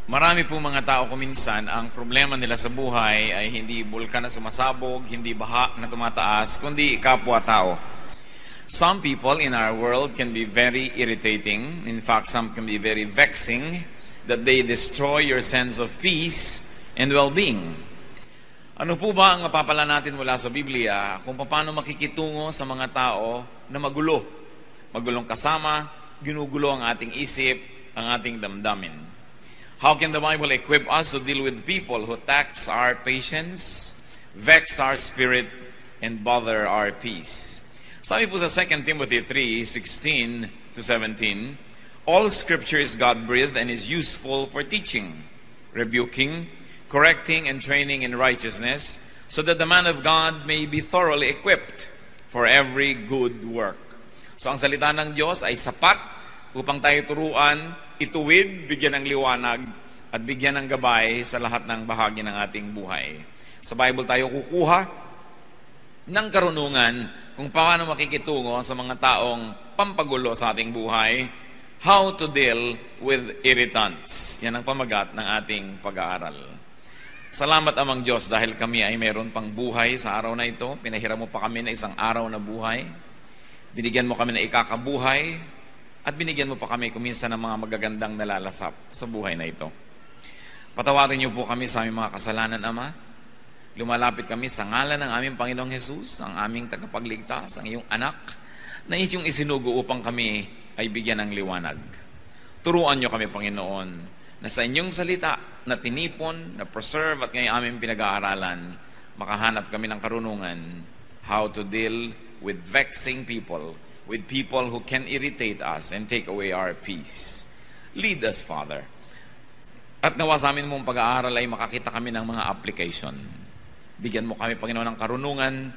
Marami po mga tao kuminsan, ang problema nila sa buhay ay hindi bulkan na sumasabog, hindi baha na tumataas, kundi kapwa-tao. Some people in our world can be very irritating. In fact, some can be very vexing that they destroy your sense of peace and well-being. Ano po ba ang mapapala natin mula sa Biblia kung paano makikitungo sa mga tao na magulo? Magulong kasama, ginugulo ang ating isip, ang ating damdamin. How can the Bible equip us to deal with people who tax our patience, vex our spirit, and bother our peace? Sabi po sa 2 Timothy 3:16-17, all Scripture is God-breathed and is useful for teaching, rebuking, correcting, and training in righteousness, so that the man of God may be thoroughly equipped for every good work. So ang salita ng Diyos ay sapat upang tayo turuan, ituwid, bigyan ng liwanag, at bigyan ng gabay sa lahat ng bahagi ng ating buhay. Sa Bible tayo kukuha ng karunungan kung paano makikitungo sa mga taong pampagulo sa ating buhay, how to deal with irritants. Yan ang pamagat ng ating pag-aaral. Salamat Amang Diyos dahil kami ay mayroon pang buhay sa araw na ito. Pinahiram mo pa kami na isang araw na buhay. Binigyan mo kami na ikakabuhay. At binigyan mo pa kami kuminsan ng mga magagandang nalalasap sa buhay na ito. Patawarin niyo po kami sa aming mga kasalanan, Ama. Lumalapit kami sa ngalan ng aming Panginoong Jesus, ang aming tagapagligtas, ang iyong anak, na iyong isinugo upang kami ay bigyan ng liwanag. Turuan niyo kami, Panginoon, na sa inyong salita na tinipon, na preserve at ngayon aming pinag-aaralan, makahanap kami ng karunungan how to deal with vexing people, with people who can irritate us and take away our peace. Lead us, Father. At nawa sa amin mong pag-aaral ay makakita kami ng mga application. Bigyan mo kami, Panginoon, ng karunungan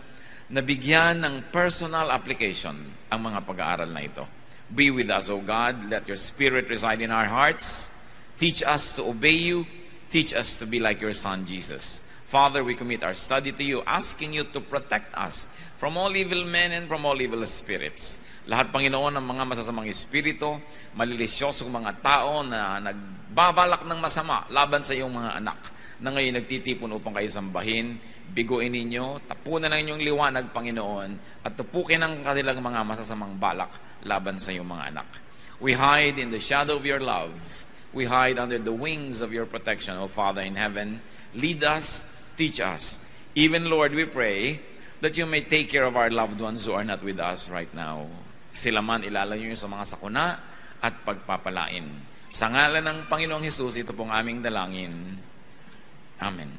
na bigyan ng personal application ang mga pag-aaral na ito. Be with us, O God. Let your Spirit reside in our hearts. Teach us to obey you. Teach us to be like your Son, Jesus. Father, we commit our study to you, asking you to protect us from all evil men and from all evil spirits. Lahat, Panginoon, ng mga masasamang espiritu, malilisyosong mga tao na nagbabalak ng masama laban sa iyong mga anak, na ngayon nagtitipon upang kayo sambahin, biguin ninyo, tapunan ng inyong liwanag, Panginoon, at tupukin ang kanilang mga masasamang balak laban sa iyong mga anak. We hide in the shadow of your love. We hide under the wings of your protection, O Father in heaven. Lead us, teach us. Even, Lord, we pray that you may take care of our loved ones who are not with us right now. Sila man ilalayo sa mga sakuna at pagpapalain. Sa ngalan ng Panginoong Hesus, ito pong aming dalangin. Amen.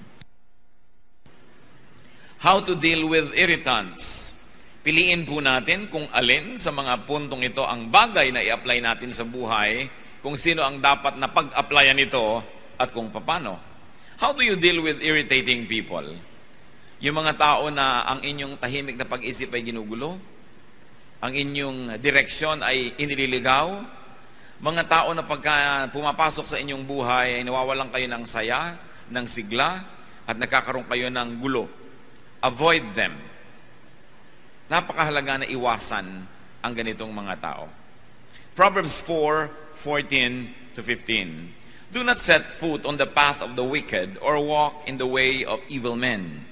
How to deal with irritants. Piliin po natin kung alin sa mga puntong ito ang bagay na i-apply natin sa buhay, kung sino ang dapat na pag-applyan ito, at kung paano. How do you deal with irritating people? Yung mga tao na ang inyong tahimik na pag-isip ay ginugulo, ang inyong direksyon ay inililigaw, mga tao na pagka pumapasok sa inyong buhay ay nawawalan kayo ng saya, ng sigla, at nagkakaroon kayo ng gulo. Avoid them. Napakahalaga na iwasan ang ganitong mga tao. Proverbs 4:14-15. Do not set foot on the path of the wicked or walk in the way of evil men.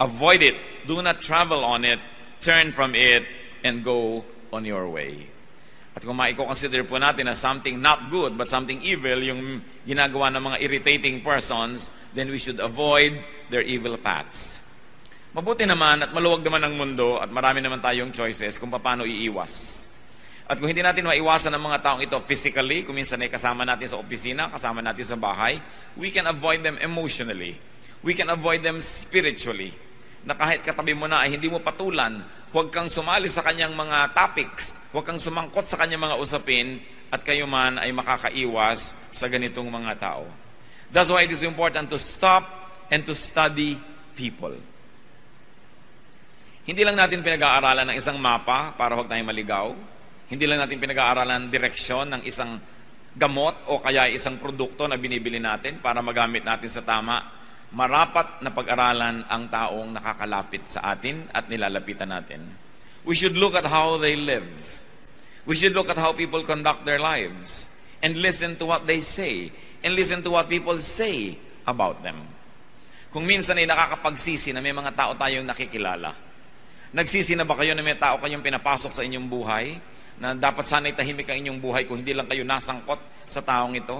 Avoid it. Do not travel on it. Turn from it and go on your way. At kung maiko-consider po natin na something not good but something evil yung ginagawa ng mga irritating persons, then we should avoid their evil paths. Mabuti naman at maluwag naman ang mundo at marami naman tayong choices kung paano iiwas. At kung hindi natin maiwasan ang mga taong ito physically, kung minsan ay kasama natin sa opisina, kasama natin sa bahay, we can avoid them emotionally. We can avoid them spiritually. Na kahit katabi mo na ay hindi mo patulan, huwag kang sumali sa kanyang mga topics, huwag kang sumangkot sa kanyang mga usapin, at kayo man ay makakaiwas sa ganitong mga tao. That's why it is important to stop and to study people. Hindi lang natin pinag-aaralan ng isang mapa para huwag tayong maligaw. Hindi lang natin pinag-aaralan ng direksyon ng isang gamot o kaya isang produkto na binibili natin para magamit natin sa tama. Marapat na pag-aralan ang taong nakakalapit sa atin at nilalapitan natin. We should look at how they live. We should look at how people conduct their lives and listen to what they say. and listen to what people say about them. Kung minsan ay nakakapagsisi na may mga tao tayong nakikilala. Nagsisi na ba kayo na may tao kayong pinapasok sa inyong buhay? Na dapat sana'y tahimik ang inyong buhay kung hindi lang kayo nasangkot sa taong ito?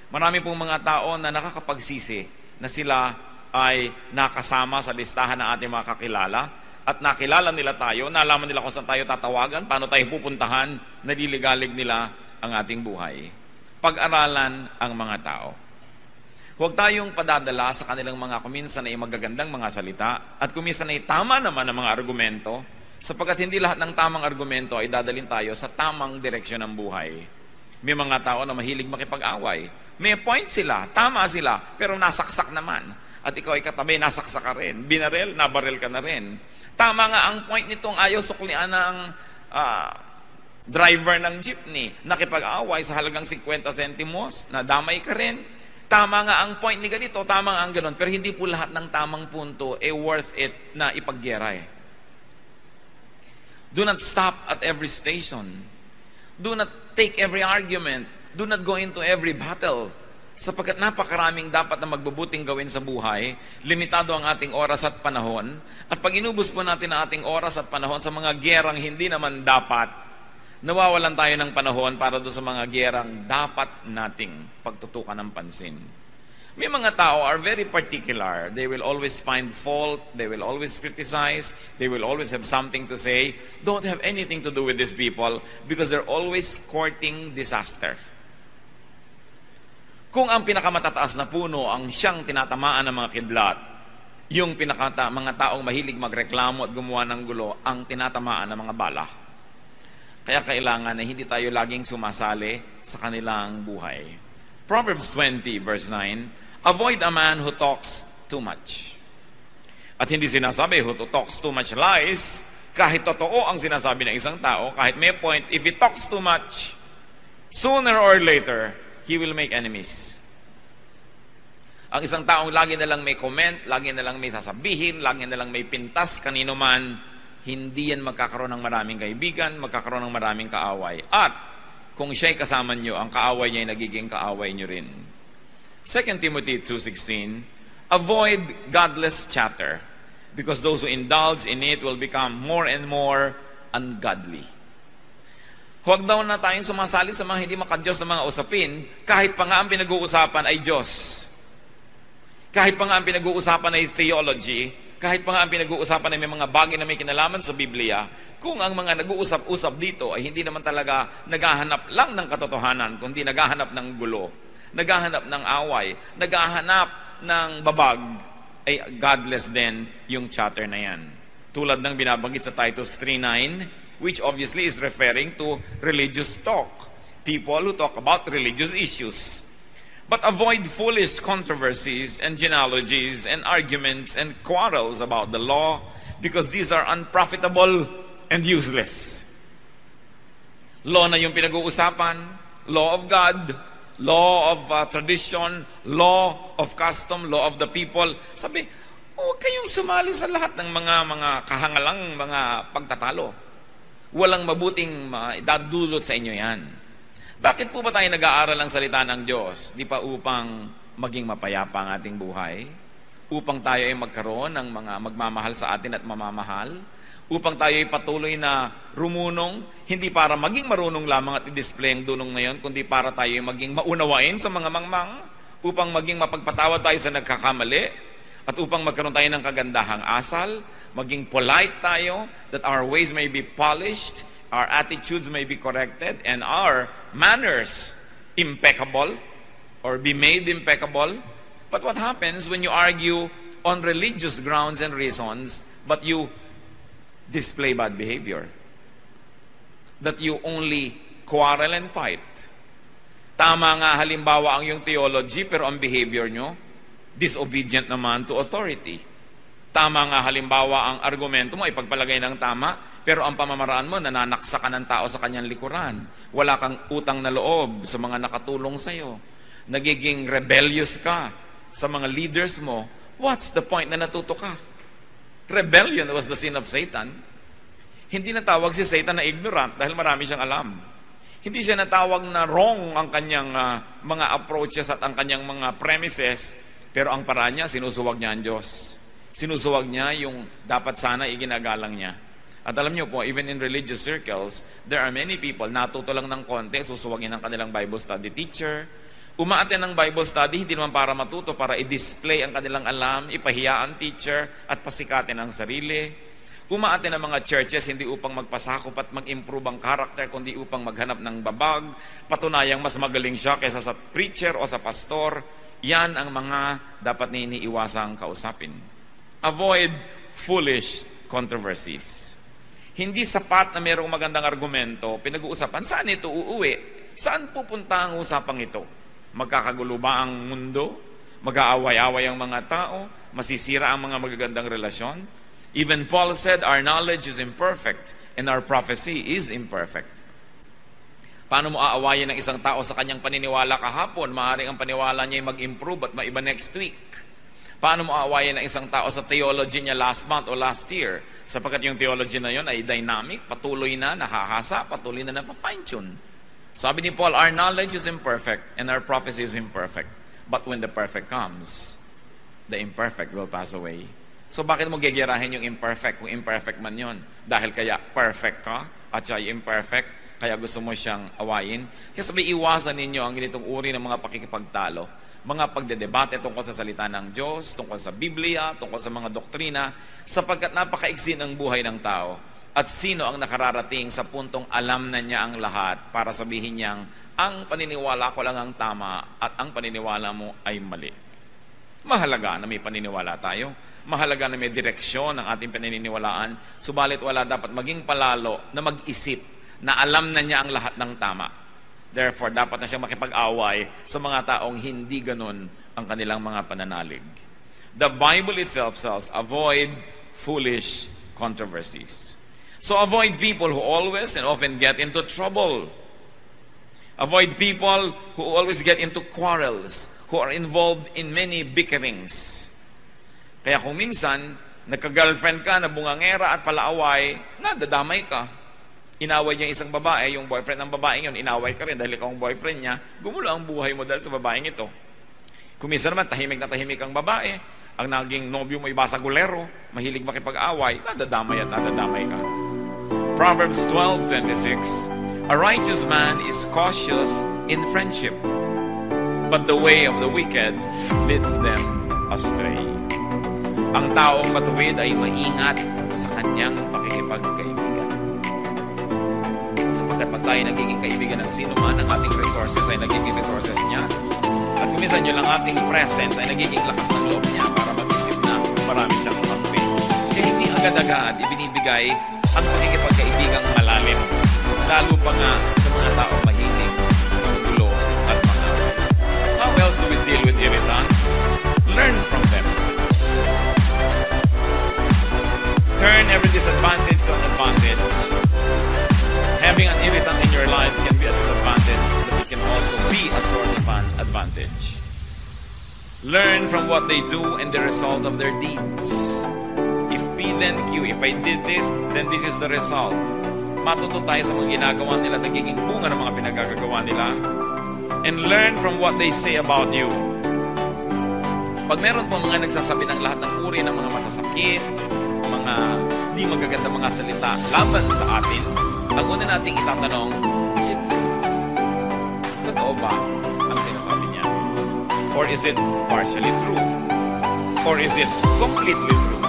Marami pong mga tao na nakakapagsisi na sila ay nakasama sa listahan ng ating mga kakilala at nakilala nila tayo, nalaman nila kung saan tayo tatawagan, paano tayo pupuntahan, naliligalig nila ang ating buhay. Pag-aralan ang mga tao. Huwag tayong padadala sa kanilang mga kuminsan ay magagandang mga salita at kuminsan ay tama naman ang mga argumento sapagkat hindi lahat ng tamang argumento ay dadalhin tayo sa tamang direksyon ng buhay. May mga tao na mahilig makipag-away. May point sila, tama sila, pero nasaksak naman. At ikaw ay katabi, nasaksak ka rin. Binarel, nabarel ka na rin. Tama nga ang point nitong ayaw suklian ng driver ng jeepney. Nakipag-away sa halagang 50 centimos, nadamay ka rin. Tama nga ang point ni ganito, tama nga ang ganon. Pero hindi po lahat ng tamang punto worth it na ipagyera eh. Do not stop at every station. Do not take every argument. Do not go into every battle. Sapagkat napakaraming dapat na magbubuting gawin sa buhay, limitado ang ating oras at panahon, at pag inubos po natin ang ating oras at panahon sa mga gyerang hindi naman dapat, nawawalan tayo ng panahon para doon sa mga gyerang dapat nating pagtutukan ng pansin. May mga tao are very particular. They will always find fault. They will always criticize. They will always have something to say. Don't have anything to do with these people because they're always courting disaster. Kung ang pinakamatataas na puno ang siyang tinatamaan ng mga kidlat, yung mga taong mahilig magreklamo at gumawa ng gulo, ang tinatamaan ng mga bala. Kaya kailangan na hindi tayo laging sumasali sa kanilang buhay. Proverbs 20 verse 9, avoid a man who talks too much. At hindi sinasabi who talks too much lies, kahit totoo ang sinasabi ng isang tao, kahit may point, if he talks too much, sooner or later, he will make enemies. Ang isang taong lagi na lang may comment, lagi na lang may sasabihin, lagi na lang may pintas, kanino man, hindi yan magkakaroon ng maraming kaibigan, magkakaroon ng maraming kaaway. At kung siya'y kasama nyo, ang kaaway niya ay nagiging kaaway nyo rin. 2 Timothy 2:16, avoid godless chatter, because those who indulge in it will become more and more ungodly. Huwag daw na tayong sumasali sa mga hindi makadiyos sa mga usapin, kahit pa nga ang pinag-uusapan ay Diyos. Kahit pa nga ang pinag-uusapan ay theology, kahit pa nga ang pinag-uusapan ay may mga bagay na may kinalaman sa Biblia, kung ang mga nag-uusap-usap dito ay hindi naman talaga naghahanap lang ng katotohanan, kundi naghahanap ng gulo, naghahanap ng away, naghahanap ng babag, ay godless din yung chatter na yan. Tulad ng binabanggit sa Titus 3:9, which obviously is referring to religious talk. People who talk about religious issues. But avoid foolish controversies and genealogies and arguments and quarrels about the law, because these are unprofitable and useless. Law na yung pinag-uusapan, law of God, law of tradition, law of custom, law of the people. Sabi, huwag kayong sumali sa lahat ng mga kahangalang mga pagtatalo. Walang mabuting idadulot sa inyo yan. Bakit po ba tayo nag-aaral ng salita ng Diyos? Di pa upang maging mapayapa ang ating buhay? Upang tayo ay magkaroon ng mga magmamahal sa atin at mamamahal? Upang tayo ay patuloy na rumunong? Hindi para maging marunong lamang at i-display ang dunong na yon, kundi para tayo ay maging maunawain sa mga mangmang? Upang maging mapagpatawad tayo sa nagkakamali? At upang magkaroon tayo ng kagandahang asal? Maging polite tayo, that our ways may be polished, our attitudes may be corrected, and our manners impeccable, or be made impeccable. But what happens when you argue on religious grounds and reasons, but you display bad behavior? That you only quarrel and fight. Tama nga halimbawa ang yung theology, pero ang behavior nyo, disobedient naman to authority. Tama nga halimbawa ang argumento mo ay pagpalagay ng tama, pero ang pamamaraan mo, nananaksa ka ng tao sa kanyang likuran. Wala kang utang na loob sa mga nakatulong sa'yo. Nagiging rebellious ka sa mga leaders mo. What's the point na natuto ka? Rebellion was the sin of Satan. Hindi natawag si Satan na ignorant dahil marami siyang alam. Hindi siya natawag na wrong ang kanyang mga approaches at ang kanyang mga premises, pero ang paraan niya, sinusuwag niya ang Diyos. Sinusuwag niya yung dapat sana iginagalang niya. At alam niyo po, even in religious circles, there are many people, natuto lang ng konti, susuwagin ang kanilang Bible study teacher. Umaattend ng Bible study, hindi naman para matuto, para i-display ang kanilang alam, ipahiya ang teacher, at pasikatin ang sarili. Umaattend ng mga churches, hindi upang magpasakop at mag-improve ang character, kundi upang maghanap ng babag, patunayang mas magaling siya kaysa sa preacher o sa pastor. Yan ang mga dapat na iniiwasang kausapin. Avoid foolish controversies. Hindi sapat na mayroong magandang argumento, pinag-uusapan, saan ito uuwi? Saan pupunta ang usapang ito? Magkakagulo ba ang mundo? Mag-aaway-away ang mga tao? Masisira ang mga magagandang relasyon? Even Paul said, our knowledge is imperfect and our prophecy is imperfect. Paano mo aawayin ng isang tao sa kanyang paniniwala kahapon? Maaaring ang paniwala niya ay mag-improve at maiba next week. Paano mo aawayin ng isang tao sa theology niya last month o last year? Sapagkat yung theology na yon ay dynamic, patuloy na nahahasa, patuloy na na-fine-tune. Sabi ni Paul, our knowledge is imperfect and our prophecy is imperfect. But when the perfect comes, the imperfect will pass away. So bakit mo gegerahin yung imperfect kung imperfect man yon? Dahil kaya perfect ka at siya ay imperfect, kaya gusto mo siyang awayin? Kaya sabi, iwasan ninyo ang ganitong uri ng mga pakikipagtalo, mga pagdedebate tungkol sa salita ng Diyos, tungkol sa Biblia, tungkol sa mga doktrina, sapagkat napakaigsi ng buhay ng tao. At sino ang nakararating sa puntong alam na niya ang lahat para sabihin niyang, ang paniniwala ko lang ang tama at ang paniniwala mo ay mali. Mahalaga na may paniniwala tayo. Mahalaga na may direksyon ang ating paniniwalaan. Subalit wala dapat maging palalo na mag-isip na alam na niya ang lahat ng tama. Therefore, dapat na siyang makipag-away sa mga taong hindi ganun ang kanilang mga pananalig. The Bible itself says, avoid foolish controversies. So avoid people who always and often get into trouble. Avoid people who always get into quarrels, who are involved in many bickerings. Kaya kung minsan, nagka-girlfriend ka na bungangera at palaaway, nadadamay ka. Inaway niya isang babae, yung boyfriend ng babaeng yun, inaway ka rin dahil ikaw ang boyfriend niya, gumulo ang buhay mo dahil sa babaeng ito. Kung minsan naman, tahimik na tahimik ang babae, ang naging nobyo mo ibasagulero, mahilig makipag-away, nadadamay at nadadamay ka. Proverbs 12:26, a righteous man is cautious in friendship, but the way of the wicked leads them astray. Ang taong matuwid ay maingat sa kanyang pakikipagkaibigan. Sapagkat pag tayo nagiging kaibigan ng sino man, ang ating resources ay nagiging resources niya. At kuminsan yun lang ating presence ay nagiging lakas ng loob niya para mag-isip na marami siyang kampi. Kaya hindi agad-agad ibinibigay ang pakikipagkaibigang malalim. Lalo pa nga sa mga taong mahilig ng gulo at mga. How else do we deal with irritants? Learn from them. Turn every disadvantage to an advantage. Having an irritant in your life can be a disadvantage, but it can also be a source of an advantage. Learn from what they do and the result of their deeds. If P then Q, if I did this, then this is the result. Matuto tayo sa mga ginagawa nila, nagiging bunga ng mga pinagagagawa nila. And learn from what they say about you. Pag meron po mga nagsasabi ng lahat ng uri ng mga masasakit, mga di magaganda mga salita laban sa atin, ang una nating itatanong, is it true? Totoo ba ang sinasabi niya? Or is it partially true? Or is it completely true?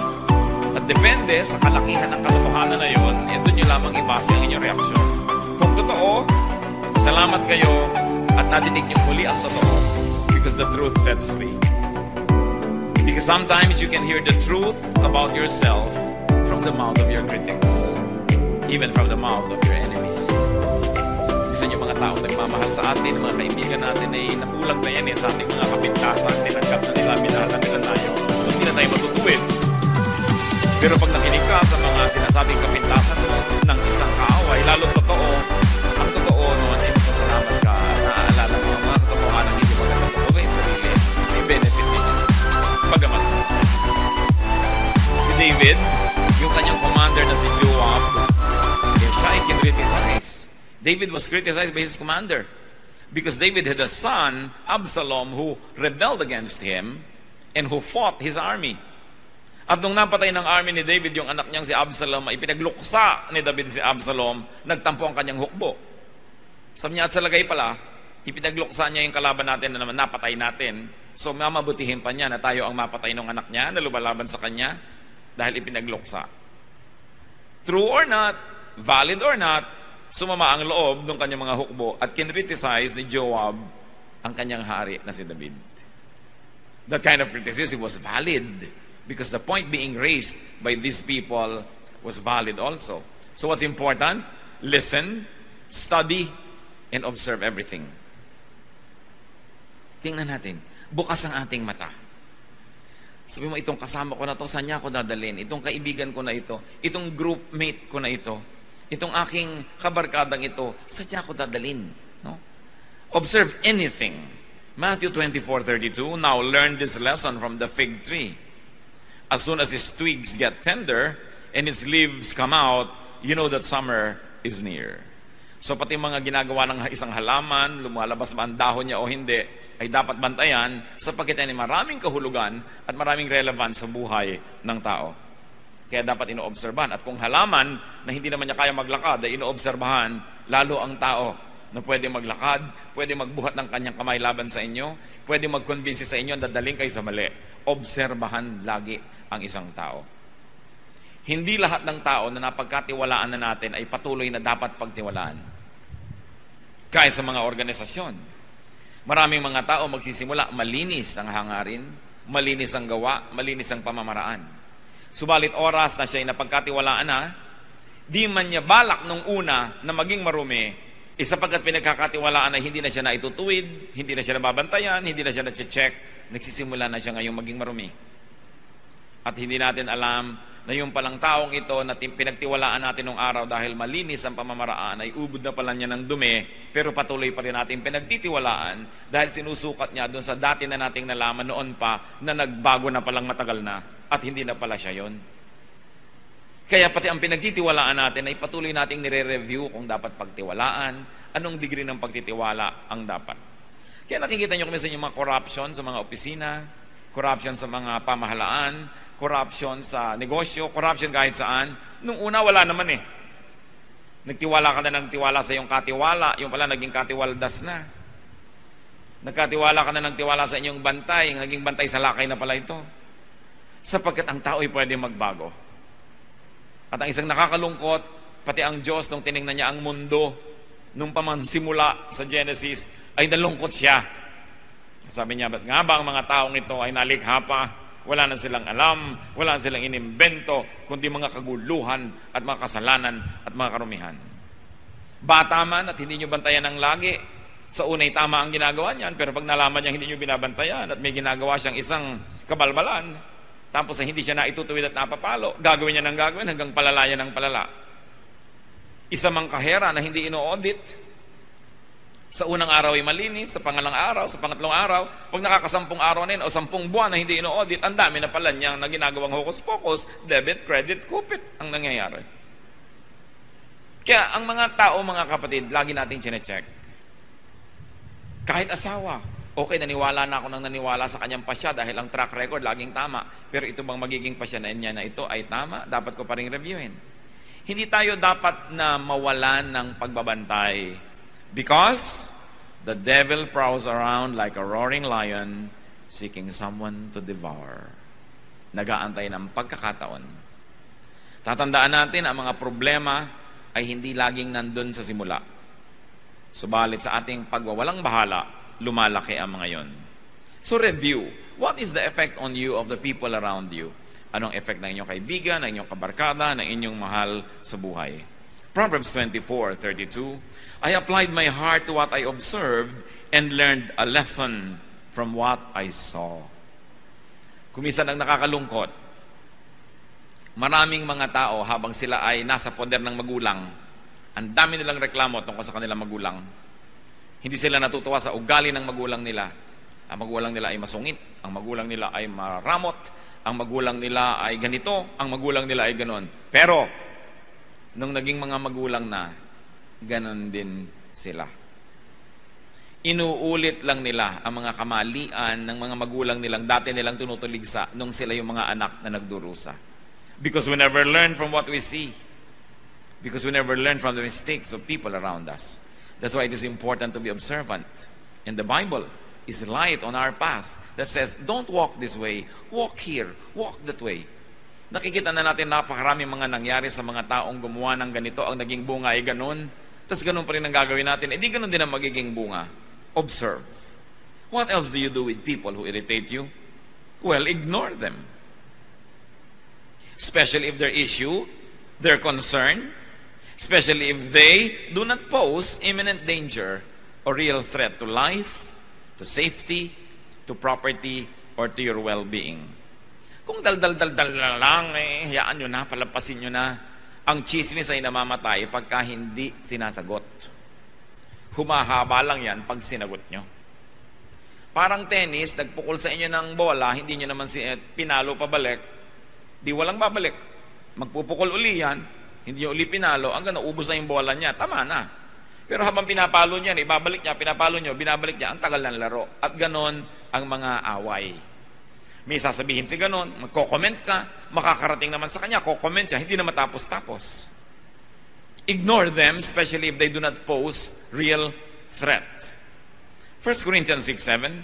At depende sa kalakihan ng katotohanan na yun, doon nyo lamang ibase ang inyong reaksyon. Kung totoo, salamat kayo at nadinig nyo muli ang totoo because the truth sets free. Because sometimes you can hear the truth about yourself from the mouth of your critics, even from the mouth of your enemies. Isa yung mga tao nagmamahal sa atin, mga kaibigan natin ay nabulag na yan sa ating mga kapintasan, tinatsyap na nila, minahalan nila tayo. So hindi na tayo matutuwid. Pero pag nakinig ka sa mga sinasabing kapintasan mo ng isang kaaway, lalo totoo, ang totoo noon ay magpasalamat ka, naaalala mo ang mga katotohanan hindi maganda totoo sa iyong sarili, may benefit nito. Bagamat si David, yung kanyang commander na si Joab, siya ay kinrit his eyes. David was criticized by his commander because David had a son, Absalom, who rebelled against him and who fought his army. At nung napatay ng army ni David yung anak niyang si Absalom, ay pinagluksa ni David si Absalom, nagtampo ang kanyang hukbo. Sabi niya, at sa lagay pala, ipinagluksa niya yung kalaban natin na naman napatay natin. So mamabutihin pa niya na tayo ang mapatay ng anak niya na lumalaban sa kanya dahil ipinagluksa. True or not, valid or not, sumama ang loob ng kanyang mga hukbo at kinriticize ni Joab ang kanyang hari na si David. That kind of criticism was valid because the point being raised by these people was valid also. So what's important? Listen, study, and observe everything. Tingnan natin. Bukas ang ating mata. Sabi mo, itong kasama ko na to, saan niya ako dadalhin? Itong kaibigan ko na ito, itong groupmate ko na ito, itong aking kabarkadang ito, saan niya ako dadalhin? No? Observe anything. Matthew 24:32, now learn this lesson from the fig tree. As soon as its twigs get tender and its leaves come out, you know that summer is near. So pati mga ginagawa ng isang halaman, lumalabas ba ang dahon niya o hindi, ay dapat bantayan sapagkat ay maraming kahulugan at maraming relevant sa buhay ng tao. Kaya dapat inoobserbahan. At kung halaman na hindi naman niya kaya maglakad, ay inoobserbahan lalo ang tao na pwede maglakad, pwede magbuhat ng kanyang kamay laban sa inyo, pwede mag-convince sa inyo na dadaling kayo sa mali. Obserbahan lagi ang isang tao. Hindi lahat ng tao na napagkatiwalaan na natin ay patuloy na dapat pagtiwalaan. Kahit sa mga organisasyon. Maraming mga tao magsisimula, malinis ang hangarin, malinis ang gawa, malinis ang pamamaraan. Subalit oras na siya ay napagkatiwalaan na, di man niya balak nung una na maging marumi, sapagkat pinagkakatiwalaan na hindi na siya naitutuwid, hindi na siya nababantayan, hindi na siya na-check, nagsisimula na siya ngayong maging marumi. At hindi natin alam na yung palang taong ito na pinagtiwalaan natin nung araw dahil malinis ang pamamaraan ay ubod na pala niya ng dumi, pero patuloy pa rin natin pinagtitiwalaan dahil sinusukat niya doon sa dati na nating nalaman noon pa na nagbago na palang matagal na at hindi na pala siya yon. Kaya pati ang pinagtitiwalaan natin ay patuloy nating nire-review kung dapat pagtiwalaan, anong degree ng pagtitiwala ang dapat. Kaya nakikita niyo kung minsan yung mga corruption sa mga opisina, corruption sa mga pamahalaan, corruption sa negosyo, corruption kahit saan. Nung una, wala naman eh. Nagtiwala ka na ng tiwala sa iyong katiwala, yung pala naging katiwaldas na. Nagkatiwala ka na ng tiwala sa inyong bantay, yung naging bantay sa lakay na pala ito. Sapagkat ang tao ay pwede magbago. At ang isang nakakalungkot, pati ang Diyos, nung tinignan niya ang mundo, nung pamansimula sa Genesis, ay nalungkot siya. Sabi niya, ba't nga ba ang mga taong ito ay nalikha pa? Wala na silang alam, wala na silang inimbento, kundi mga kaguluhan at mga kasalanan at mga karumihan. Bata man at hindi nyo bantayan ng lagi, sa unay tama ang ginagawa niyan, pero pag nalaman niya hindi nyo binabantayan at may ginagawa siyang isang kabalbalan, tapos hindi siya naitutuwid at napapalo, gagawin niya ng gagawin hanggang palalayan ng palala. Isa mang kahera na hindi ino-audit, sa unang araw ay malinis, sa pangalang araw, sa pangatlong araw, pag nakakasampung araw na yun, o 10 buwan na hindi ino-audit, ang dami na pala niyang na ginagawang hocus-pocus, debit, credit, kupit ang nangyayari. Kaya ang mga tao, mga kapatid, lagi natin chinecheck. Kahit asawa, okay, naniwala na ako nang naniwala sa kanyang pasya dahil ang track record laging tama, pero ito bang magiging pasya na niya na ito ay tama? Dapat ko pa rin reviewin. Hindi tayo dapat na mawalan ng pagbabantay. Because the devil prowls around like a roaring lion seeking someone to devour. Nag-aantay ng pagkakataon. Tatandaan natin ang mga problema ay hindi laging nandun sa simula. Subalit sa ating pagwawalang bahala, lumalaki ang mga yon. So review, what is the effect on you of the people around you? Anong effect ng inyong kaibigan, ng inyong kabarkada, ng inyong mahal sa buhay? Proverbs 24:32, I applied my heart to what I observed and learned a lesson from what I saw. Kuminsan ang nakakalungkot, maraming mga tao habang sila ay nasa poder ng magulang, ang dami nilang reklamo tungkol sa kanilang magulang. Hindi sila natutuwa sa ugali ng magulang nila. Ang magulang nila ay masungit, ang magulang nila ay maramot, ang magulang nila ay ganito, ang magulang nila ay ganon. Pero, nung naging mga magulang na, ganon din sila. Inuulit lang nila ang mga kamalian ng mga magulang nilang dati nilang tinutuligsa nung sila yung mga anak na nagdurusa. Because we never learn from what we see. Because we never learn from the mistakes of people around us. That's why it is important to be observant. And the Bible is light on our path that says, don't walk this way, walk here, walk that way. Nakikita na natin napakaraming mga nangyari sa mga taong gumawa ng ganito, ang naging bunga ay ganun. Tapos ganun pa rin ang gagawin natin. Di ganun din ang magiging bunga. Observe. What else do you do with people who irritate you? Well, ignore them. Especially if their issue, their concern, especially if they do not pose imminent danger or real threat to life, to safety, to property, or to your well-being. Kung dal-dal-dal-dal lang, hayaan nyo na, palampasin nyo na. Ang chismis ay namamatay pagka hindi sinasagot. Humahaba lang yan pag sinagot nyo. Parang tennis, nagpukol sa inyo ng bola, hindi nyo naman pinalo pabalik, di walang babalik. Magpupukol uli yan, hindi nyo uli pinalo, hanggang naubos na yung bola niya, tama na. Pero habang pinapalo niya, ibabalik niya, pinapalo nyo, binabalik niya, ang tagal ng laro. At ganon ang mga away. May sasabihin si ganon, magko-comment ka, makakarating naman sa kanya, ko-comment siya, hindi na matapos-tapos. Ignore them, especially if they do not pose real threat. 1 Corinthians 6:7,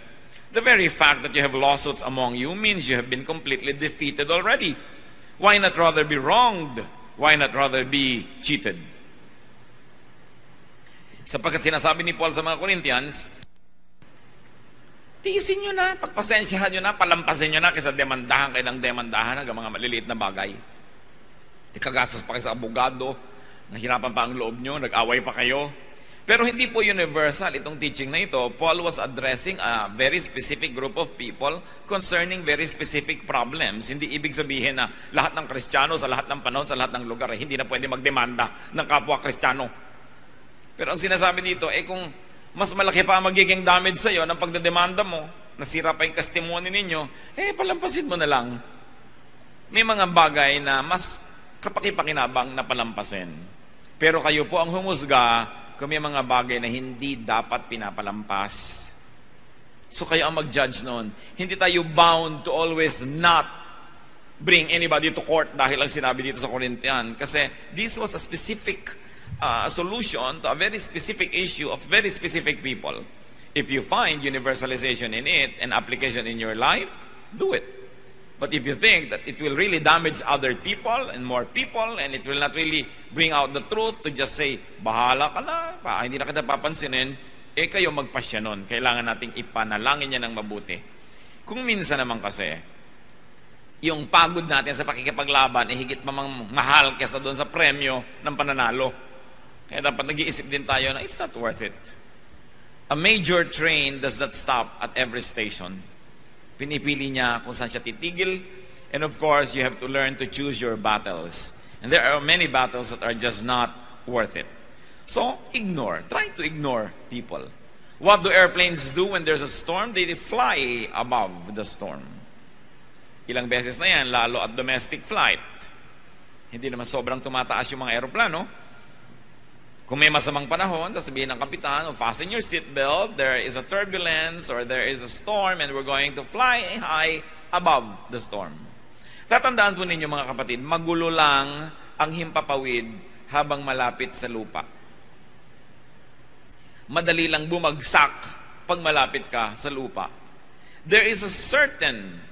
the very fact that you have lawsuits among you means you have been completely defeated already. Why not rather be wronged? Why not rather be cheated? Sapagkat sinasabi ni Paul sa mga Corinthians, tiisin nyo na, pagpasensyahan nyo na, palampasin nyo na kaysa demandahan kayo ng demandahan hanggang mga maliliit na bagay. Ikagastos pa kayo sa abogado, nahirapan pa ang loob nyo, nag-away pa kayo. Pero hindi po universal itong teaching na ito. Paul was addressing a very specific group of people concerning very specific problems. Hindi ibig sabihin na lahat ng Kristiyano sa lahat ng panahon, sa lahat ng lugar, hindi na pwede magdemanda ng kapwa Kristiyano. Pero ang sinasabi dito, kung mas malaki pa ang magiging damage sa iyo ng pagdedemanda mo, nasira pa yung testimony ninyo, palampasin mo na lang. May mga bagay na mas kapakipakinabang na palampasin. Pero kayo po ang humusga kung may mga bagay na hindi dapat pinapalampas. So kayo ang mag-judge noon. Hindi tayo bound to always not bring anybody to court dahil ang sinabi dito sa Corinthian. Kasi this was a specific solution to a very specific issue of very specific people. If you find universalization in it and application in your life, do it. But if you think that it will really damage other people and more people and it will not really bring out the truth to just say, bahala ka na, hindi na kita papansinin, kayo magpasya nun. Kailangan nating ipanalangin niya ng mabuti. Kung minsan naman kasi, yung pagod natin sa pakikipaglaban, higit mamang mahal kesa doon sa premyo ng pananalo. Kaya dapat nag-iisip din tayo na it's not worth it. A major train does not stop at every station. Pinipili niya kung saan siya titigil. And of course, you have to learn to choose your battles. And there are many battles that are just not worth it. So, ignore. Try to ignore people. What do airplanes do when there's a storm? They fly above the storm. Ilang beses na yan, lalo at domestic flight. Hindi naman sobrang tumataas yung mga aeroplano. Kung may masamang panahon, sasabihin ng kapitan, fasten your seatbelt, there is a turbulence or there is a storm and we're going to fly high above the storm. Tatandaan po ninyo mga kapatid, magulo lang ang himpapawid habang malapit sa lupa. Madali lang bumagsak pag malapit ka sa lupa. There is a certain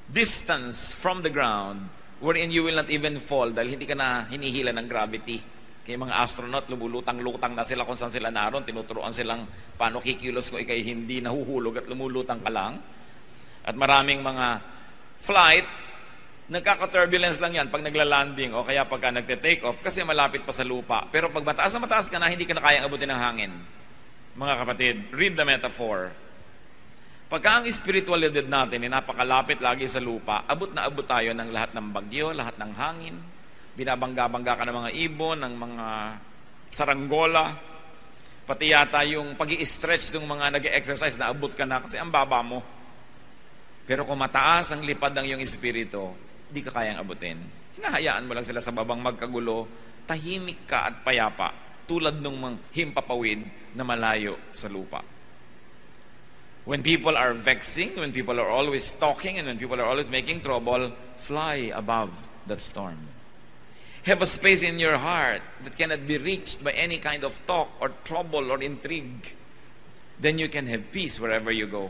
distance from the ground wherein you will not even fall dahil hindi ka na hinihila ng gravity. Kaya mga astronaut, lumulutang-lutang na sila kung saan sila naroon. Tinuturoan silang paano kikilos kung ikay hindi nahuhulog at lumulutang ka lang. At maraming mga flight, nagkaka-turbulence lang yan pag nagla-landing o kaya pagka nagte-take off kasi malapit pa sa lupa. Pero pag mataas na mataas ka na, hindi ka na kayang abutin ng hangin. Mga kapatid, read the metaphor. Pagka ang spiritualidad natin ay napakalapit lagi sa lupa, abot na abot tayo ng lahat ng bagyo, lahat ng hangin. Binabangga-bangga ka ng mga ibon, ng mga saranggola, pati yata yung pag-i-stretch ng mga nag-exercise na abot ka na kasi ang baba mo. Pero kung mataas ang lipad ng iyong espiritu, di ka kayang abutin. Hinahayaan mo lang sila sa babang magkagulo, tahimik ka at payapa. tulad ng mga himpapawid na malayo sa lupa. When people are vexing, when people are always talking, and when people are always making trouble, fly above that storm. Have a space in your heart that cannot be reached by any kind of talk or trouble or intrigue. Then you can have peace wherever you go.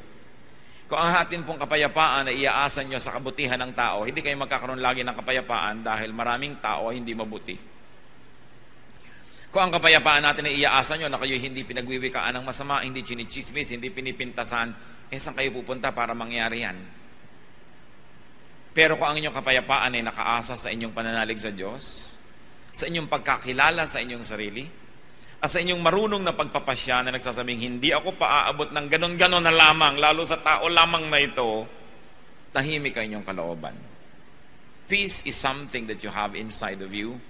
Kung ang atin pong kapayapaan ay iaasan nyo sa kabutihan ng tao, hindi kayo magkakaroon lagi ng kapayapaan dahil maraming tao ay hindi mabuti. Kung ang kapayapaan natin ay iaasan nyo na kayo hindi pinagwiwikaan ng masama, hindi chinichismis, hindi pinipintasan, saan kayo pupunta para mangyari yan? Pero kung ang inyong kapayapaan ay nakaasa sa inyong pananalig sa Diyos, sa inyong pagkakilala sa inyong sarili, at sa inyong marunong na pagpapasya na nagsasabing, hindi ako paaabot ng ganon-ganon na lamang, lalo sa tao lamang na ito, tahimik ang inyong kalooban. Peace is something that you have inside of you.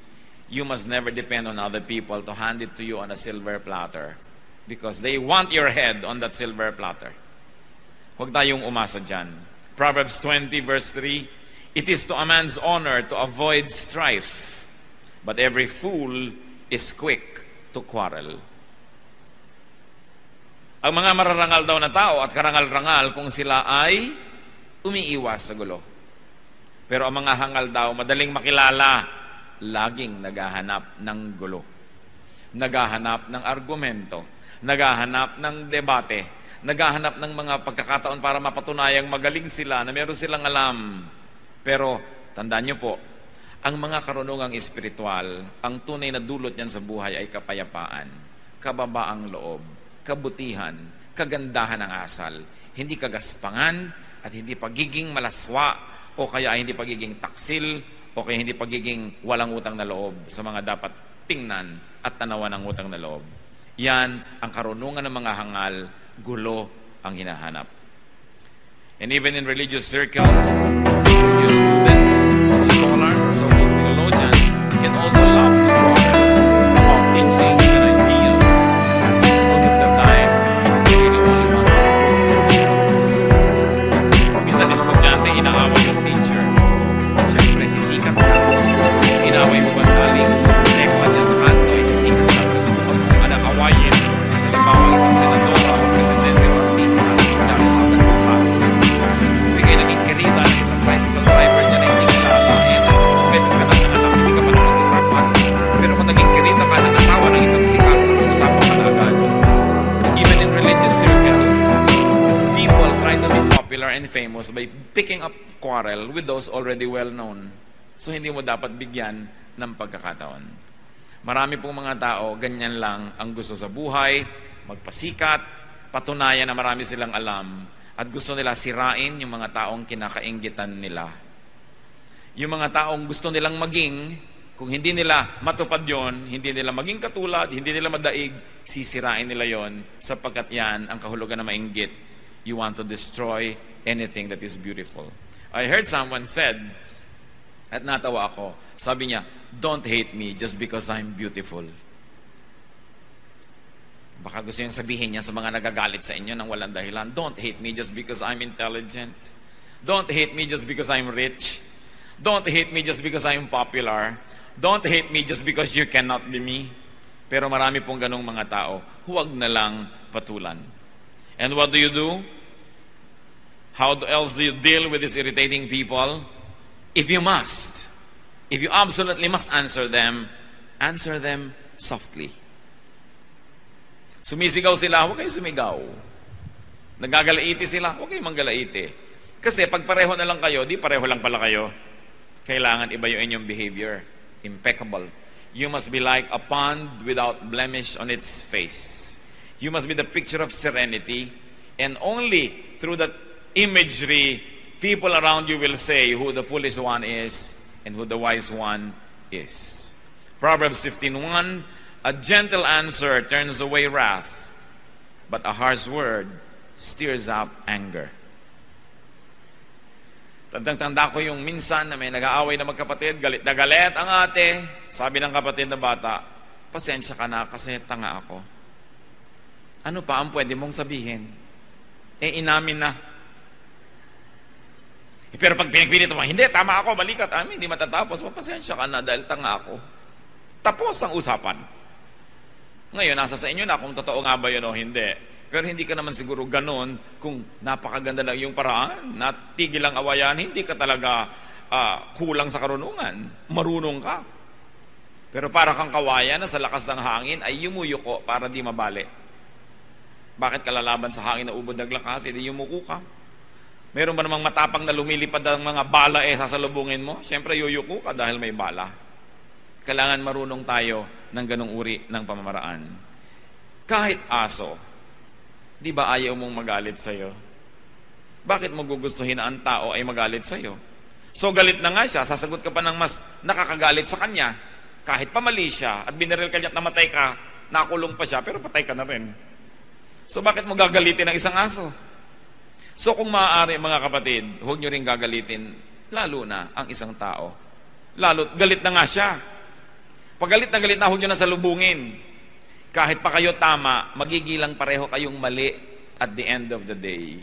You must never depend on other people to hand it to you on a silver platter because they want your head on that silver platter. Huwag tayong umasa dyan. Proverbs 20 verse 3, it is to a man's honor to avoid strife, but every fool is quick to quarrel. Ang mga mararangal daw na tao at karangal-rangal kung sila ay umiiwas sa gulo. Pero ang mga hangal daw, madaling makilala, laging naghahanap ng gulo, naghahanap ng argumento, naghahanap ng debate, naghahanap ng mga pagkakataon para mapatunayang magaling sila, na meron silang alam. Pero tandaan nyo po, ang mga karunungang espiritual, ang tunay na dulot niyan sa buhay ay kapayapaan, kababaang loob, kabutihan, kagandahan ng asal, hindi kagaspangan at hindi pagiging malaswa o kaya hindi pagiging taksil o kaya hindi pagiging walang utang na loob sa mga dapat tingnan at tanawan ng utang na loob. Yan ang karunungan ng mga hangal, gulo ang hinahanap. And even in religious circles, religious students, scholars, so-called theologians can also love to talk about teachings and ideals. Most of the time, they really only want to prove themselves. Minsan estudyante, inaaway yung teacher. Siyempre, sisikat ka. Inaway mo ba sa aling tekla niya sa kanto, sisikat ka. Pero sa tukang mo awayin. Halimbawa, isang senadora o presidente o artista, estudyante agad ng pass. Bigay naging kerida ng isang tricycle driver niya na hindi kilala. Beses ka nang anak, hindi ka pa napag-usapan. Pero kung naging kerida ka ng asawa ng isang sikat, napag-usapan ka na agad. Even in religious circles, people try to be popular and famous by picking up quarrel with those already well known. So hindi mo dapat bigyan ng pagkakataon. Marami pong mga tao, ganyan lang ang gusto sa buhay, magpasikat, patunayan na marami silang alam, at gusto nila sirain yung mga taong kinakainggitan nila. Yung mga taong gusto nilang maging, kung hindi nila matupad yon, hindi nila maging katulad, hindi nila madaig, sisirain nila yon, sapagkat yan ang kahulugan na mainggit. You want to destroy anything that is beautiful. I heard someone said, at natawa ako, sabi niya, don't hate me just because I'm beautiful. Baka gusto niyang sabihin niya sa mga nagagalit sa inyo nang walang dahilan, don't hate me just because I'm intelligent. Don't hate me just because I'm rich. Don't hate me just because I'm popular. Don't hate me just because you cannot be me. Pero marami pong ganong mga tao, huwag na lang patulan. And what do? How else do you deal with these irritating people? If you must, if you absolutely must answer them softly. Sumisigaw sila, huwag kayo sumigaw. Nagagalaiti sila, huwag kayo manggalaiti. Kasi pag pareho na lang kayo, di pareho lang pala kayo. Kailangan iba yung inyong behavior. Impeccable. You must be like a pond without blemish on its face. You must be the picture of serenity. And only through that imagery, people around you will say who the foolish one is and who the wise one is. Proverbs 15:1, a gentle answer turns away wrath, but a harsh word stirs up anger. Tandang-tanda ko yung minsan na may nag-aaway na magkapatid, galit na galit ang ate. Sabi ng kapatid na bata, pasensya ka na kasi tanga ako. Ano pa ang pwede mong sabihin? Inamin na. Pero pag pinagpilit mo, hindi, tama ako, mali ka, hindi matatapos, pasensya ka na dahil tanga ako. Tapos ang usapan. Ngayon, nasa sa inyo na kung totoo nga ba yun o hindi. Pero hindi ka naman siguro ganun kung napakaganda lang yung paraan, natigil ang awayan, hindi ka talaga kulang sa karunungan. Marunong ka. Pero para kang kawayan na sa lakas ng hangin ay yumuyuko para di mabali. Bakit ka lalaban sa hangin na ubod naglakas? Hindi yumuko ka. Meron ba namang matapang na lumilipad ang mga bala sasalubungin mo? Siyempre yuyuko ka dahil may bala. Kailangan marunong tayo ng ganong uri ng pamamaraan. Kahit aso, di ba ayaw mong magalit sa'yo? Bakit mo gugustuhin na ang tao ay magalit sa'yo? So galit na nga siya, sasagot ka pa ng mas nakakagalit sa kanya. Kahit pa mali siya at binaril ka niya at namatay ka, nakulong pa siya, pero patay ka na rin. So bakit mo gagalitin ang isang aso? So kung maaari mga kapatid, huwag nyo rin gagalitin, lalo na ang isang tao. Lalo, galit na nga siya. Pag galit na, huwag nyo na salubungin. Kahit pa kayo tama, magigilang pareho kayong mali at the end of the day.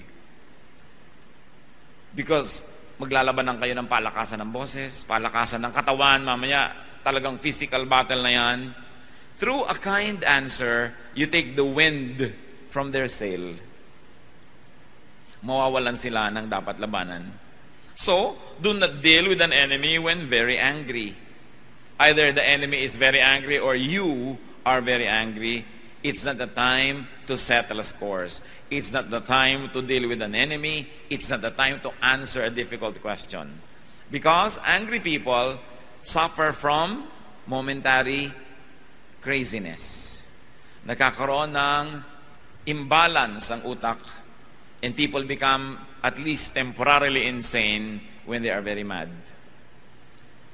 Because maglalabanan kayo ng palakasan ng boses, palakasan ng katawan, mamaya talagang physical battle na yan. Through a kind answer, you take the wind from their sail. Mawawalan sila ng dapat labanan. So, do not deal with an enemy when very angry. Either the enemy is very angry or you are very angry. It's not the time to settle scores. It's not the time to deal with an enemy. It's not the time to answer a difficult question. Because angry people suffer from momentary craziness. Nagkakaroon ng imbalance ang utak, and people become at least temporarily insane when they are very mad.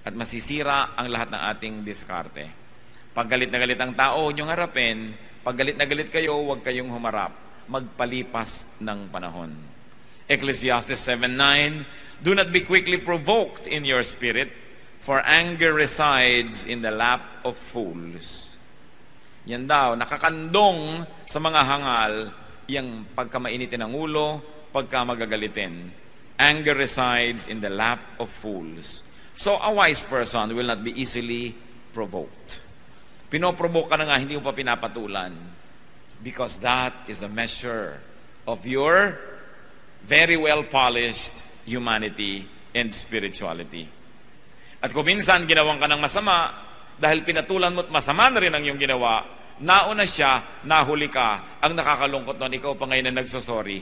At masisira ang lahat ng ating diskarte. Pag galit na galit ang tao, huwag niyong harapin. Pag galit na galit kayo, huwag kayong humarap. Magpalipas ng panahon. Ecclesiastes 7:9, do not be quickly provoked in your spirit, for anger resides in the lap of fools. Yan daw, nakakandong sa mga hangal, yung pagka mainitin ang ulo, pagka magagalitin. Anger resides in the lap of fools. So a wise person will not be easily provoked. Pinoprovoke ka na nga, hindi mo pa pinapatulan. Because that is a measure of your very well-polished humanity and spirituality. At kung minsan ginawang ka ng masama, dahil pinatulan mo at masama na rin ang iyong ginawa, nauna siya, nahuli ka, ang nakakalungkot nun, ikaw pa ngayon na nagsosorry.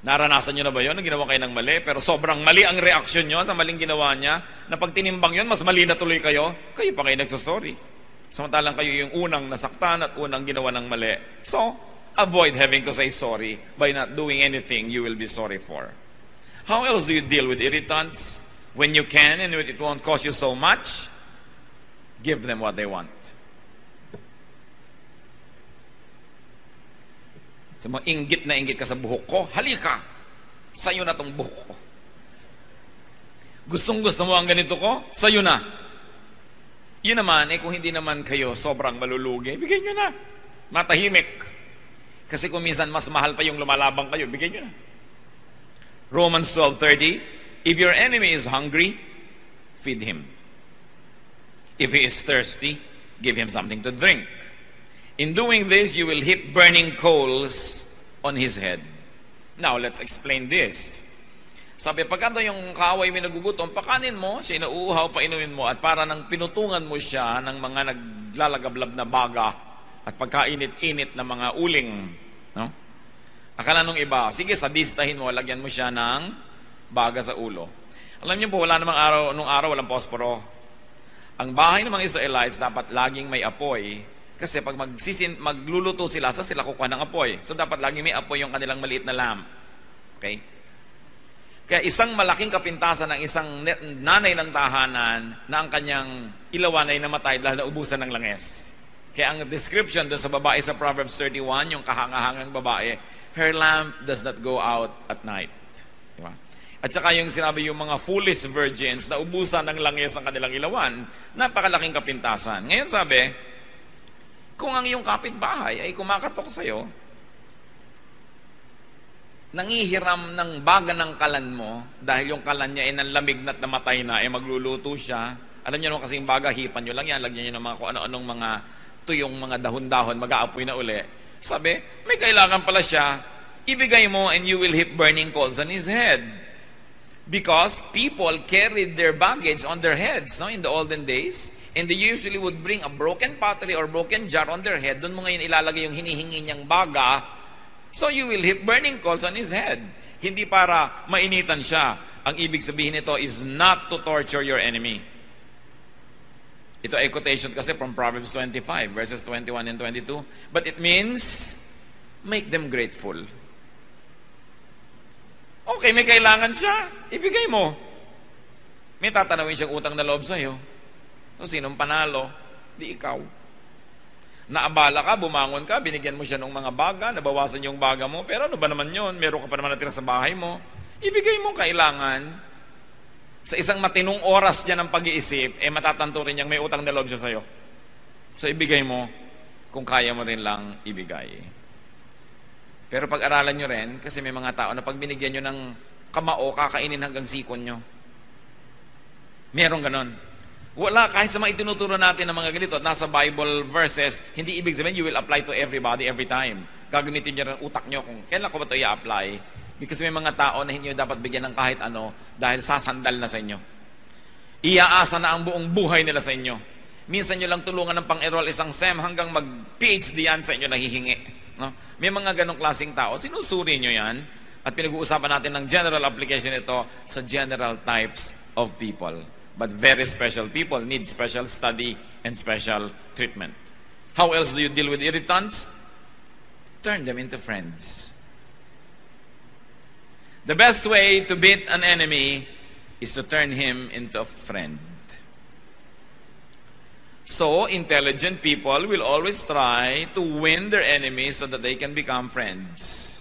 Naranasan nyo na ba yun? Ginawa kayo ng mali, pero sobrang mali ang reaksyon nyo sa maling ginawa niya, na pag tinimbang yun, mas mali na tuloy kayo, kayo pa kayo nagsosorry. Samantalang kayo yung unang nasaktan at unang ginawa ng mali. So, avoid having to say sorry by not doing anything you will be sorry for. How else do you deal with irritants? When you can and it won't cost you so much, give them what they want. So, inggit na inggit ka sa buhok ko, halika, sa'yo na tong buhok ko. Gustong-gusto mo ang ganito ko, sa'yo na. Yun naman, kung hindi naman kayo sobrang malulugi, bigay nyo na. Matahimik. Kasi kung minsan mas mahal pa yung lumalabang kayo, bigay nyo na. Romans 12:30, if your enemy is hungry, feed him. If he is thirsty, give him something to drink. In doing this, you will heap burning coals on his head. Now, let's explain this. Sabi, pagkanta yung kaaway may nagugutom, pakanin mo, siya inauuhaw, painumin mo, at para nang pinutungan mo siya ng mga naglalagablab na baga at pagkainit-init na mga uling. No? Akala nung iba, sige, sadistahin mo, lagyan mo siya ng baga sa ulo. Alam niyo po, wala namang araw, nung araw, walang posporo. Ang bahay ng mga Israelites dapat laging may apoy. Kasi pag magluluto sila, saan sila kukuha ng apoy? So dapat lagi may apoy yung kanilang maliit na lamp. Okay? Kaya isang malaking kapintasan ng isang nanay ng tahanan na ang kanyang ilawan ay namatay dahil naubusan ng langes. Kaya ang description doon sa babae sa Proverbs 31, yung kahangahangang babae, her lamp does not go out at night. Diba? At saka yung sinabi yung mga foolish virgins na ubusan ng langes ang kanilang ilawan, napakalaking kapintasan. Ngayon sabi, kung ang iyong kapitbahay ay kumakatok sa'yo, nangihiram ng baga ng kalan mo, dahil yung kalan niya ay nanlamig na't namatay na, magluluto siya. Alam niyo naman kasi yung baga, hipan nyo lang yan, lagyan nyo ng mga kung ano-anong mga tuyong mga dahon-dahon, mag-aapoy na uli. Sabi, may kailangan pala siya, ibigay mo and you will heap burning coals on his head. Because people carried their baggage on their heads, no, in the olden days. And they usually would bring a broken pottery or broken jar on their head. Doon mo ngayon ilalagay yung hinihingi niyang baga. So you will heap burning coals on his head. Hindi para mainitan siya. Ang ibig sabihin nito is not to torture your enemy. Ito ay quotation kasi from Proverbs 25, verses 21 and 22. But it means, make them grateful. Okay, may kailangan siya. Ibigay mo. May tatanawin siyang utang na loob sa'yo. So, sinong panalo? Di ikaw. Naabala ka, bumangon ka, binigyan mo siya ng mga baga, nabawasan yung baga mo, pero ano ba naman yun? Meron ka pa naman natira sa bahay mo. Ibigay mo kailangan. Sa isang matinong oras niya ng pag-iisip, matatanto rin niyang may utang na loob siya sa'yo. So, ibigay mo kung kaya mo rin lang ibigay. Pero pag-aralan nyo rin, kasi may mga tao na pag binigyan nyo ng kamao, kakainin hanggang sikon nyo. Meron ganon. Wala, kahit sa mga itinuturo natin ng mga ganito, nasa Bible verses, hindi ibig sabihin you will apply to everybody every time. Gagamitin nyo rin utak nyo kung kailan ko ba ito i-apply. Because may mga tao na hindi nyo dapat bigyan ng kahit ano dahil sasandal na sa inyo. Iaasa na ang buong buhay nila sa inyo. Minsan nyo lang tulungan ng pang-enroll isang SEM hanggang mag-PhD yan sa inyo nahihingi. No? May mga ganong klaseng tao. Sinusuri nyo yan at pinag-uusapan natin ng general application ito sa general types of people. But very special people need special study and special treatment. How else do you deal with irritants? Turn them into friends. The best way to beat an enemy is to turn him into a friend. So, intelligent people will always try to win their enemies so that they can become friends.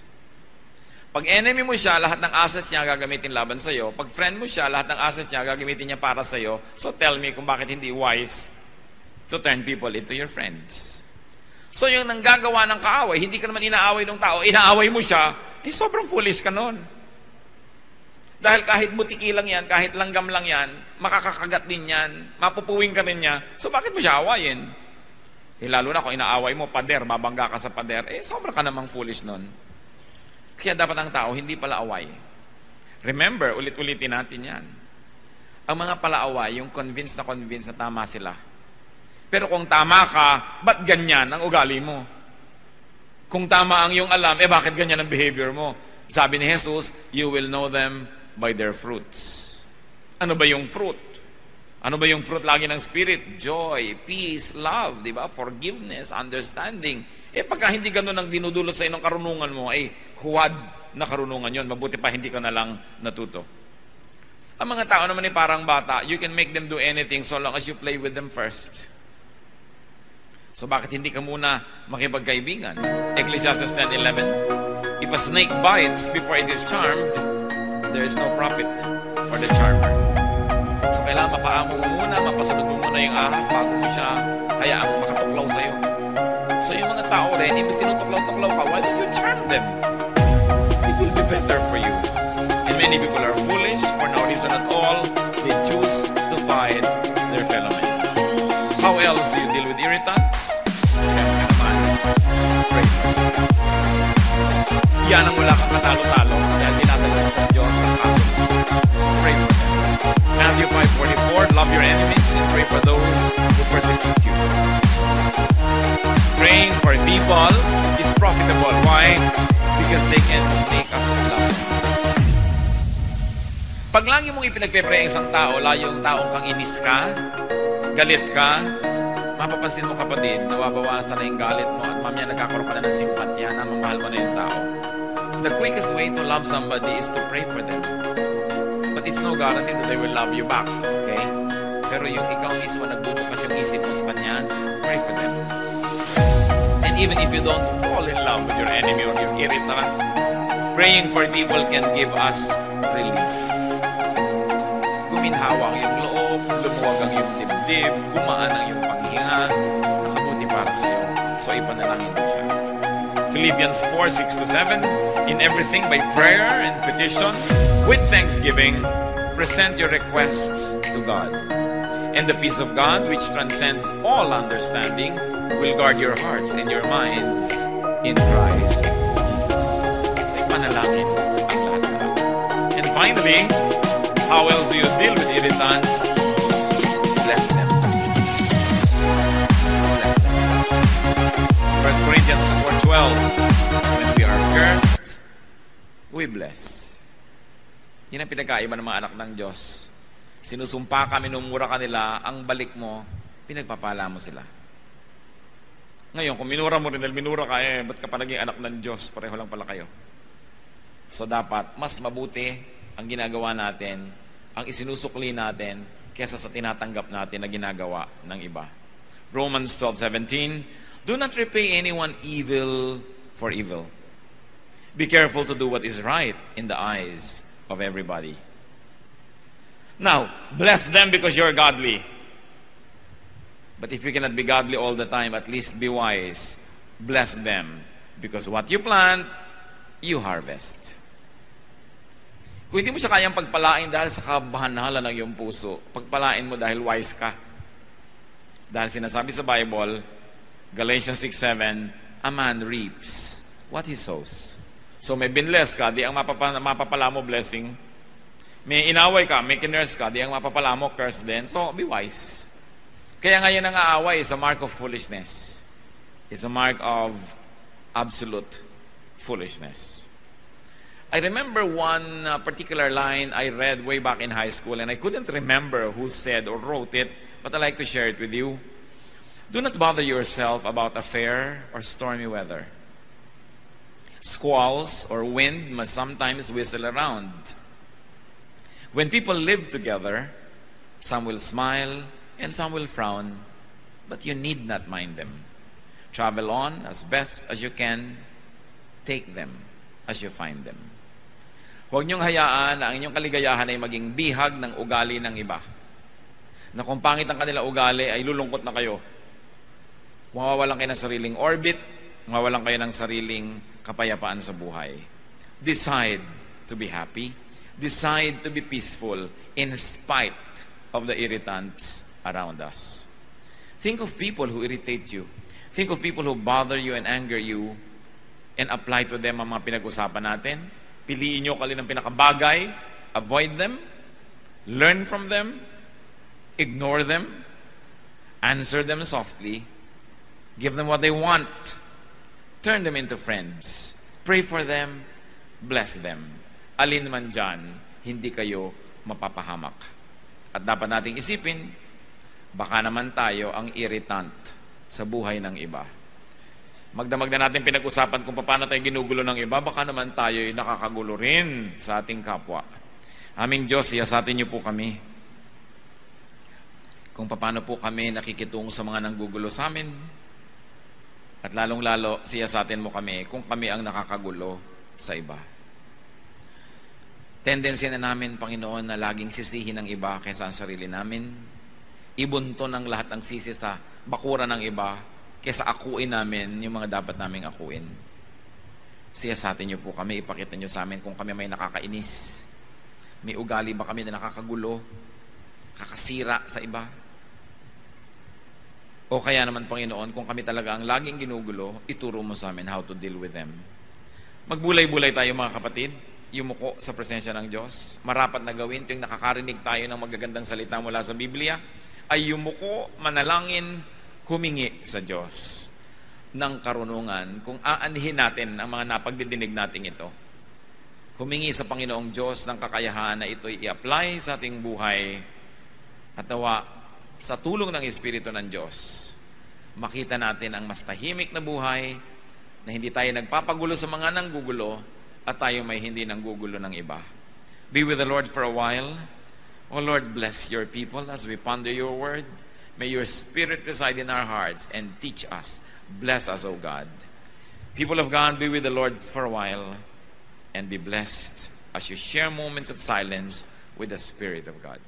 Pag enemy mo siya, lahat ng assets niya gagamitin laban sa'yo. Pag friend mo siya, lahat ng assets niya gagamitin niya para sa'yo. So tell me kung bakit hindi wise to turn people into your friends. So yung nanggagawa ng kaaway, hindi ka naman inaaway ng tao, inaaway mo siya, sobrang foolish ka nun. Dahil kahit butiki lang yan, kahit langgam lang yan, makakakagat din yan, mapupuwing ka rin niya. So bakit mo siya awayin? Lalo na kung inaaway mo, pader, mabangga ka sa pader, sobra ka namang foolish nun. Kaya dapat ang tao hindi pala away. Remember, ulit-ulitin natin yan. Ang mga palaaway, yung convinced na tama sila. Pero kung tama ka, ba't ganyan ang ugali mo? Kung tama ang iyong alam, bakit ganyan ang behavior mo? Sabi ni Jesus, you will know them by their fruits. Ano ba yung fruit? Ano ba yung fruit lagi ng Spirit? Joy, peace, love, di ba? Forgiveness, understanding. Pagka hindi ganun ang dinudulot sa inong karunungan mo, huwad na karunungan yon. Mabuti pa hindi ka na lang natuto. Ang mga tao naman parang bata, you can make them do anything so long as you play with them first. So bakit hindi ka muna makipagkaibigan? Ecclesiastes 10:11. If a snake bites before it is charmed, there is no profit for the charmer. So kailangan mapaamo mo muna, mapasunod mo muna yung ahas bago mo siya hayaang makatuklaw sa'yo. So yung mga tao rin, imbes tinutuklaw-tuklaw ka, why don't you charm them? It will be better for you. And many people are foolish for no reason at all. They choose to fight their fellow men. How else do you deal with irritants? Pray. Yan ang wala kang katalo-talo dahil dinadala sa Diyos ang kaso. Pray for them. Matthew 5:44, love your enemies and pray for those who persecute you. Praying for people is profitable. Why? Because they can make us love. Pag lagi mong ipinagpe-pray ang isang tao, layo yung taong kang inis ka, galit ka, mapapansin mo kapatid, nawabawasan na yung galit mo at mamaya nagkakaroon ka na ng simpatya na mamahal mo na yung tao. The quickest way to love somebody is to pray for them. But it's no guarantee that they will love you back. Okay? Pero yung ikaw mismo nagbubukas yung isip mo sa kanya, pray for them. And even if you don't fall in love with your enemy or your irritant, praying for people can give us relief. Guminhawa ang iyong loob, lumuwag ang iyong dibdib, gumaan ang iyong panghinga, nakabuti para sa iyo. So ipanalangin mo siya. Philippians 4:6-7, in everything by prayer and petition, with thanksgiving, present your requests to God. And the peace of God, which transcends all understanding, will guard your hearts and your minds in Christ Jesus. May panalangin ang lahat. And finally, how else do you deal with irritants? Bless them. Bless them. 1 Corinthians 4:12. When we are cursed, we bless. Yan ang pinagkaiba ng mga anak ng Diyos. Sinusumpa ka, minumura ka nila, ang balik mo, pinagpapala mo sila. Ngayon, kung minura mo rin, minura ka, ba't ka pa naging anak ng Diyos? Pareho lang pala kayo. So dapat, mas mabuti ang ginagawa natin, ang isinusukli natin, kesa sa tinatanggap natin na ginagawa ng iba. Romans 12:17, do not repay anyone evil for evil. Be careful to do what is right in the eyes of everybody. Now, bless them because you're godly. But if you cannot be godly all the time, at least be wise. Bless them because what you plant, you harvest. Kung hindi mo siya kayang pagpalain dahil sa kabahanala ng iyong puso, pagpalain mo dahil wise ka. Dahil sinasabi sa Bible, Galatians 6:7, a man reaps what he sows. So may binless ka, di ang mapapala mo blessing. May inaway ka, may kinurse ka, di ang mapapala mo curse din. So be wise. Kaya ngayon ang aaway is a mark of foolishness. It's a mark of absolute foolishness. I remember one particular line I read way back in high school, and I couldn't remember who said or wrote it, but I'd like to share it with you. Do not bother yourself about a fair or stormy weather. Squalls or wind must sometimes whistle around. When people live together, some will smile and some will frown, but you need not mind them. Travel on as best as you can. Take them as you find them. Huwag niyong hayaan na ang inyong kaligayahan ay maging bihag ng ugali ng iba. Na kung pangit ang kanila ugali, ay lulungkot na kayo. Mawawalan kayo ng sariling orbit, mawawalan kayo ng sariling kapayapaan sa buhay. Decide to be happy. Decide to be peaceful in spite of the irritants around us. Think of people who irritate you. Think of people who bother you and anger you, and apply to them ang mga pinag-usapan natin. Piliin nyo kalin ang pinakabagay. Avoid them. Learn from them. Ignore them. Answer them softly. Give them what they want. Turn them into friends. Pray for them. Bless them. Alin man dyan, hindi kayo mapapahamak. At dapat nating isipin, baka naman tayo ang irritant sa buhay ng iba. Magdamag na natin pinag-usapan kung paano tayo ginugulo ng iba, baka naman tayo ay nakakagulo rin sa ating kapwa. Aming Diyos, siyasatin niyo po kami kung paano po kami nakikitungo sa mga nanggugulo sa amin, at lalong-lalo siyasatin mo kami kung kami ang nakakagulo sa iba. Tendency na namin, Panginoon, na laging sisihin ng iba kaysa ang sarili namin. Ibunto ng lahat ng sisi sa bakuran ng iba kaysa akuin namin yung mga dapat naming akuin. Siyasatin niyo po kami, ipakita niyo sa amin kung kami may nakakainis. May ugali ba kami na nakakagulo, kakasira sa iba? O kaya naman, Panginoon, kung kami talaga ang laging ginugulo, ituro mo sa amin how to deal with them. Magbulay-bulay tayo, mga kapatid. Yumuko sa presensya ng Diyos. Marapat na gawin tuwing nakakarinig tayo ng magagandang salita mula sa Biblia, ay yumuko, manalangin, humingi sa Diyos ng karunungan kung aanhin natin ang mga napagdidinig natin ito. Humingi sa Panginoong Diyos ng kakayahan na ito'y i-apply sa ating buhay, at nawa sa tulong ng Espiritu ng Diyos, makita natin ang mas tahimik na buhay na hindi tayo nagpapagulo sa mga nanggugulo, at tayo may hindi nanggugulo ng iba. Be with the Lord for a while. O Lord, bless your people as we ponder your word. May your Spirit reside in our hearts and teach us. Bless us, O God. People of God, be with the Lord for a while and be blessed as you share moments of silence with the Spirit of God.